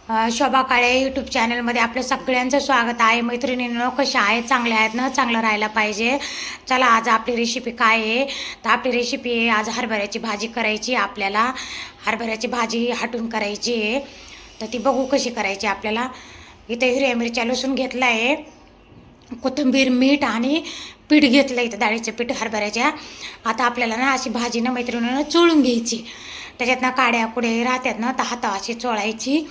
शोभा काळे YouTube चॅनलमध्ये आपलं सगळ्यांचं स्वागत आहे. मैत्रिणींनो, कशा आहेत? चांगल्या आहेत ना? चांगलं राहायला पाहिजे. चला, आज आपली रेसिपी काय आहे? तर आपली रेसिपी आहे आज हरभऱ्याची भाजी करायची. आपल्याला हरभऱ्याची भाजी हाटून करायची आहे. तर ती बघू कशी करायची. आपल्याला इथे हिरव्या मिरच्या लसूण घेतला आहे, कोथिंबीर, मीठ आणि पीठ घेतलं इथं, डाळीचं पीठ हरभऱ्याच्या. आता आपल्याला ना अशी भाजी ना मैत्रिणीनं चोळून घ्यायची. त्याच्यात ना काड्या कुडे राहतात ना, तर हातावर अशी चोळायची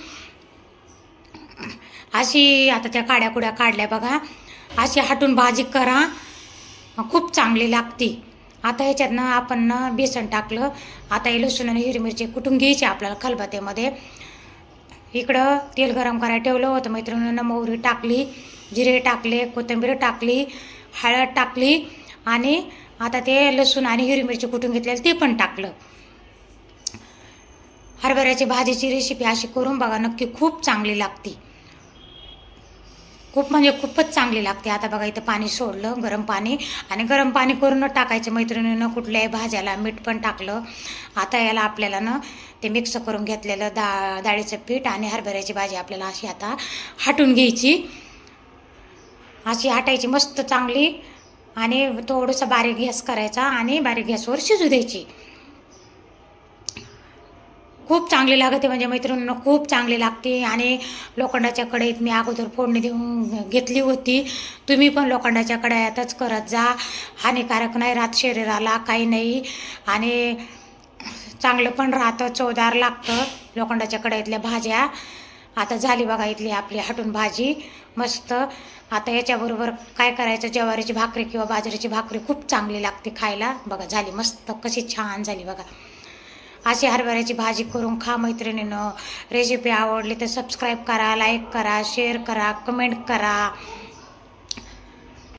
अशी. आता त्या काड्या कुड्या काढल्या बघा, अशी हाटून भाजी करा, खूप चांगली लागते. आता ह्याच्यात ना आपण ना बेसन टाकलं. आता हे लसूण आणि हिरवी मिरची कुटून घ्यायची आपल्याला खलबत्त्यामध्ये. इकडं तेल गरम करायला ठेवलं होतं मैत्रिणीनं. मोहरी टाकली, जिरे टाकले, कोथिंबीर टाकली, हळद टाकली आणि आता ते लसूण आणि हिरवी मिरची कुटून घेतलेलं ते पण टाकलं. हरभऱ्याची भाजीची रेसिपी अशी करून बघा, नक्की खूप चांगली लागते. खूप म्हणजे खूपच चांगली लागते. आता बघा इथं पाणी सोडलं, गरम पाणी, आणि गरम पाणी करून टाकायचं मैत्रिणीनं कुठल्याही भाज्याला. मीठ पण टाकलं. आता याला आपल्याला ना ते मिक्स करून घेतलेलं डाळीचं पीठ आणि हरभऱ्याची भाजी आपल्याला अशी आता हाटून घ्यायची. अशी हाटायची मस्त चांगली, आणि थोडंसं बारीक गॅस करायचा आणि बारीक गॅसवर शिजू द्यायची. खूप चांगली लागते, म्हणजे मैत्रिणींना खूप चांगली लागते. आणि लोखंडाच्या कढईत मी अगोदर फोडणी देऊन घेतली होती. तुम्ही पण लोखंडाच्या कढयातच करत जा. हानिकारक नाही राहत शरीराला, काही नाही, आणि चांगलं पण राहतं, चवदार लागतं लोखंडाच्या कढईतल्या भाज्या. आता झाली बघा इथली आपली हाटून भाजी मस्त. आता याच्याबरोबर काय करायचं, ज्वारीची भाकरी किंवा बाजरीची भाकरी खूप चांगली लागते खायला. बघा झाली मस्त, कशी छान झाली बघा. अशी हरभऱ्याची भाजी करून खा मैत्रिणीनं. रेसिपी आवडली तर सबस्क्राईब करा, लाईक करा, शेअर करा, कमेंट करा.